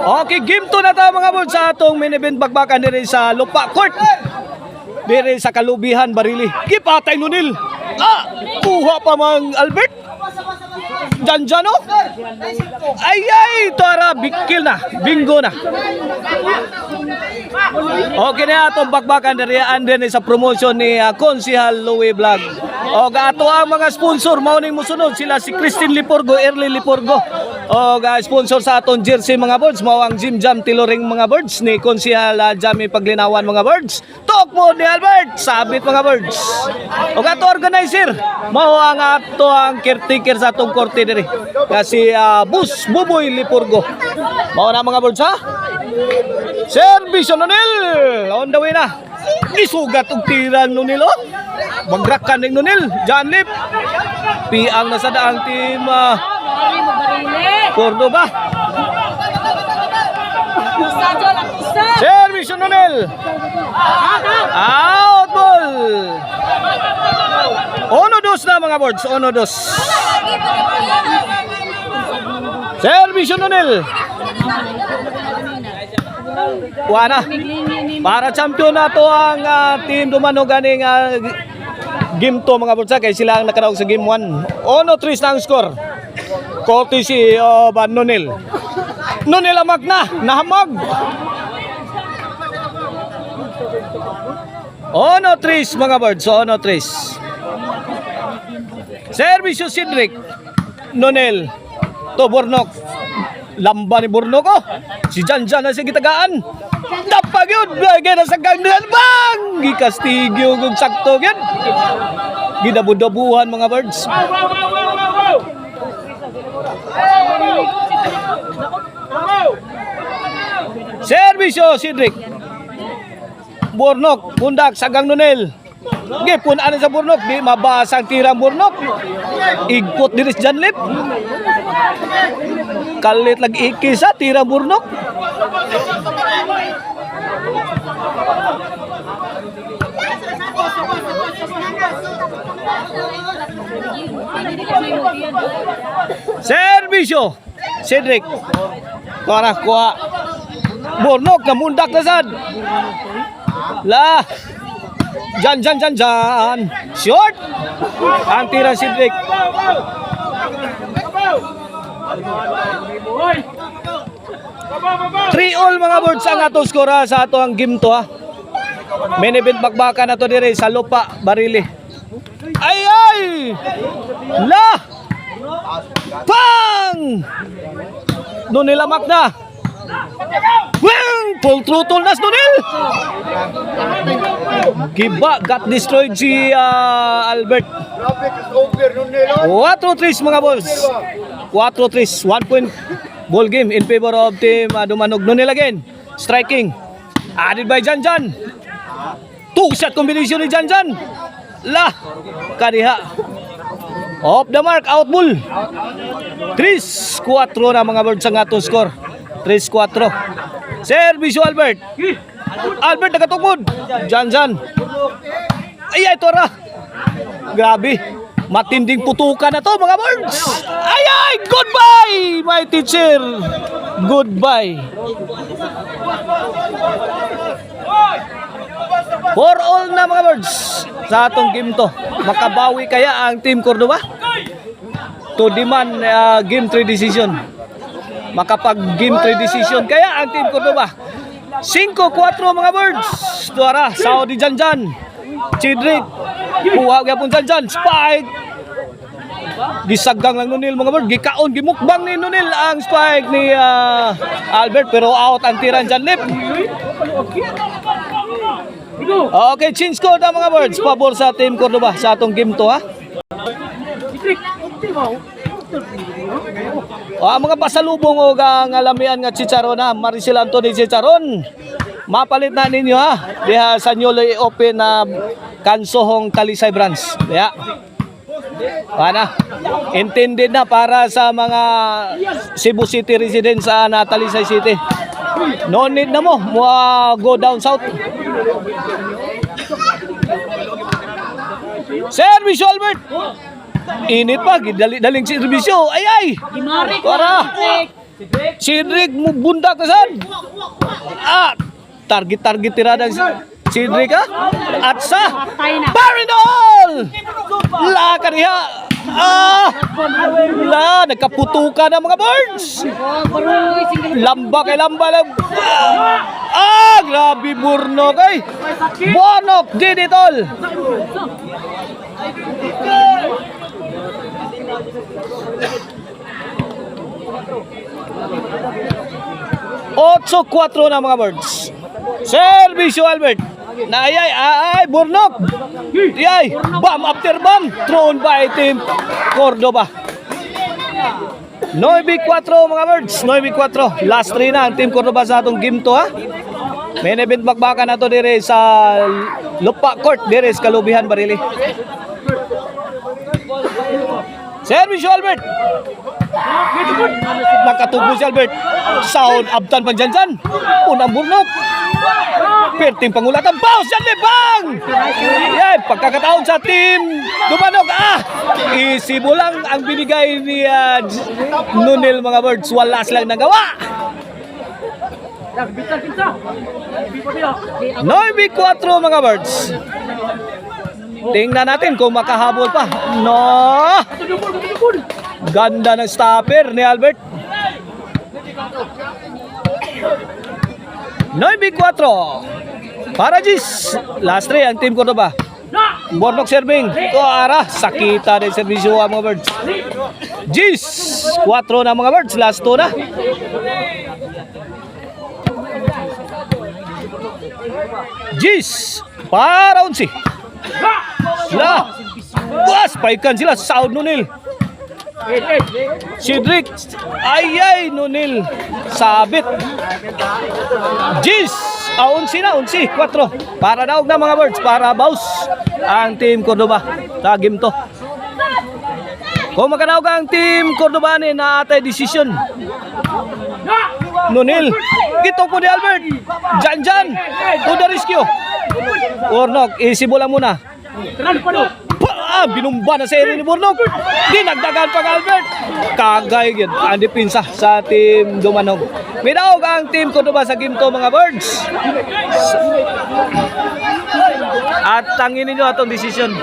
Okay, game 2 na ta mga bods sa atong main event bagbakan diri sa Lupa Court. Diri sa Kalubihan, Barili. Gipatay Nunil. Kuha pa mang Albert. Janjano. Ay, tara, big kill na. Bingo na. Okay na atong bakbakan diri andin sa promotion ni Konsehal Louie Vlog. O ato ang mga sponsor mao ning mosunod sila si Christine Liporgo, Early Liporgo. O sponsor sa atong jersey mga birds mao ang Jim Jam Tiloring mga birds ni Konsehal Jamie Paglinawan mga birds. Talk mo ni Albert, sabit mga birds. O ato organizer mao ang ato ang caretaker sa atong korte diri. Kasi Bus Buboy Liporgo. Mao na mga birds ha. Service Nunil on the way na. Isugat og tirang Nunil oh. Magrakan ning Nunil, Janlip. Piang na sa daang team Cordoba. Service Nunil. Out ball. Ono dos na mga boards, ono dos. Service Nunil. Wana. Para champion na to ang team Dumano ganing game 2 mga bulsa kay sila ang nakaraog sa game 1. Ono 3 na ang score. Courtesy of Nunil. Nunil amag na, nahamag. Ono 3 mga birds, ono 3. Servicio Cedric. Nunil. To Bornok. Lamba ni Bornok oh. Si Janjan na si gitagaan. Tapag yun. Bagay na sa gagdan. Bang! Gikastigyo kung sakto yun. Gidabudabuhan mga birds. Servisyo Cedric. Bornok. Pundak sagang Nunil. Gipun ano sa Bornok. Di mabasang tirang Bornok. Igpot diris Janlip. Kalit lagi ikisa tirang Bornok. Servisyo Cedric. Kuha kuha. Bornok na mundak na sad. Lah. Jan. Short. Ang tira Cedric. 3-all mga birds ang atong skora sa ato ang game to ha. Main event bakbakan na to dire sa Lupa, Barili. Ay! La! Pang! Nunil amak na. Wing! Full throttle na Nunil! Giba, got destroyed si Albert. 4-3 mga balls. 4-3. 1 point ball game in favor of team Dumanog. Nunil again. Striking. Added by Janjan. 2-shot combination ni Janjan. La! Kariha. Off the mark. Out ball. 3-4 na mga birds ang atong score. 3-4. Servisyo Albert. Albert nakatukmod. Janjan. Ay, tora. Grabe. Matinding putukan na to mga birds. Ay, goodbye my teacher. Goodbye. 4-all na mga birds sa atong game to. Makabawi kaya ang team Cordoba to demand game 3 decision. Makapag game 3 decision kaya ang team Cordoba. 5-4 mga birds. Tuara, Saudi Janjan. Cedric. Buha gyapon Janjan. Spike. Gisagang lang Nunil mga bird. Gikaon, gimukbang ni Nunil ang spike ni Albert pero out ang tiran Janlip. Okay, change score na mga birds. Pabor sa team Cordoba sa atong game to ha. Mga pasalubong o alamian nga Chicharon ha. Maricel Anthony Chicharon. Mapalit na ninyo ha. Diha sa newly open na Kansohong Talisay branch. Diha. Pana. Intended na para sa mga Cebu City residents sa Talisay City. No need na mo. Go down south. Service Albert. Init pa, daling serbisyo. Ay! Para! Cedric, bunda ka saan? Target tirada Cedric ha? At sa Barinol! Laka niya! Nagkaputukan ng mga birds! Lamba kay lamba lang. Grabe Burnok ay! Bonok, Dinitol! Otso 4 na mga birds. Servisyo Albert. Ay, Burnok. Ay, bam after bam. Thrown by Team Cordoba. 9-4 mga birds. 9-4. Last 3 na ang Team Cordoba sa atong game to ha. Main event bakbakan na to dire sa Lupa Court dire sa Kalubihan Barili. Servisyo Albert. Nakatubo si Albert. Sound abtan pa dyan. Unang Burnok. Perting pangulatan. Bounce dyan Libang. Yan. Pagkakataon sa team Dumanog. Easy mo lang ang binigay ni Nunil mga birds. Wala silang nagawa. 9-4 mga birds. Tingnan natin kung makahabol pa. No! Ganda ng stopper ni Albert. 9-4. Para Gis. Last 3 ang Team Cordoba. Burnok serving. Sakita ng servisyo ang mga birds. Gis. 4 na mga birds. Last 2 na. Gis. Para 11. Spikean sila. Sound Nunil. Cedric. Ay, Nunil. Sabit. Gis. 11 na. 4. Para daog na mga birds. Para baus ang Team Cordoba sa game to. Kung makadaog ang Team Cordoba ni na atay decision. Nunil. Gito po ni Albert. Jan. To the rescue. Burnok. Isibo lang muna. Binumba na sa area ni Burnok. Dinagdagan pa Albert. Kagay yun ang dipinsa sa Team Dumanog. Minaog ang Team Cordoba sa game to mga birds. At tanginin nyo atong decision.